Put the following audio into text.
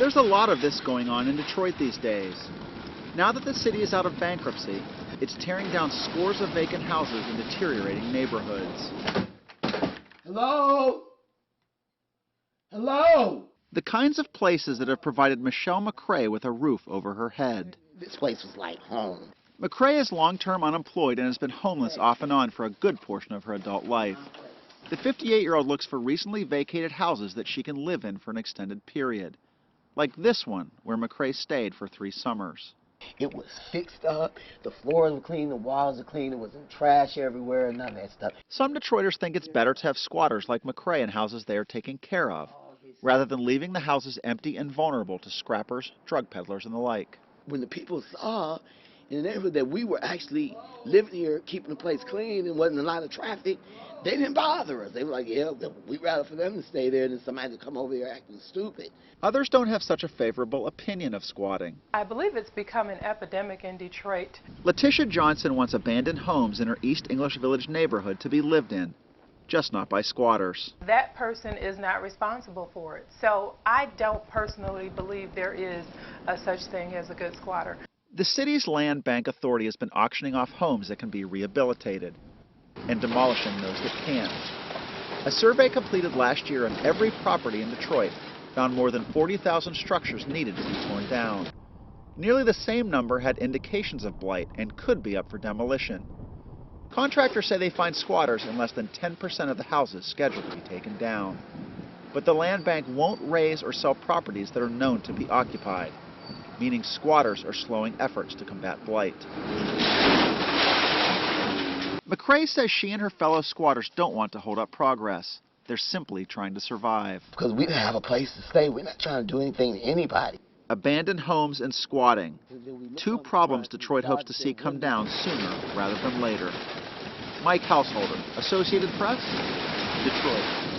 There's a lot of this going on in Detroit these days. Now that the city is out of bankruptcy, it's tearing down scores of vacant houses in deteriorating neighborhoods. Hello? Hello? The kinds of places that have provided Michelle McCrae with a roof over her head. This place was like home. McCrae is long-term unemployed and has been homeless off and on for a good portion of her adult life. The 58-year-old looks for recently vacated houses that she can live in for an extended period. Like this one, where McCrae stayed for 3 summers. It was fixed up, the floors were clean, the walls were clean, there wasn't trash everywhere, none of that stuff. Some Detroiters think it's better to have squatters like McCrae in houses they are taking care of, rather than leaving the houses empty and vulnerable to scrappers, drug peddlers, and the like. When the people saw in the neighborhood that we were actually living here, keeping the place clean and wasn't a lot of traffic, they didn't bother us. They were like, yeah, we'd rather for them to stay there than somebody to come over here acting stupid. Others don't have such a favorable opinion of squatting. I believe it's become an epidemic in Detroit. Letitia Johnson wants abandoned homes in her East English Village neighborhood to be lived in, just not by squatters. That person is not responsible for it. So I don't personally believe there is a such thing as a good squatter. The city's Land Bank Authority has been auctioning off homes that can be rehabilitated and demolishing those that can't. A survey completed last year on every property in Detroit found more than 40,000 structures needed to be torn down. Nearly the same number had indications of blight and could be up for demolition. Contractors say they find squatters in less than 10% of the houses scheduled to be taken down. But the land bank won't raise or sell properties that are known to be occupied, meaning squatters are slowing efforts to combat blight. McCrae says she and her fellow squatters don't want to hold up progress. They're simply trying to survive. Because we didn't have a place to stay. We're not trying to do anything to anybody. Abandoned homes and squatting. 2 problems Detroit hopes to see come down sooner rather than later. Mike Householder, Associated Press, Detroit.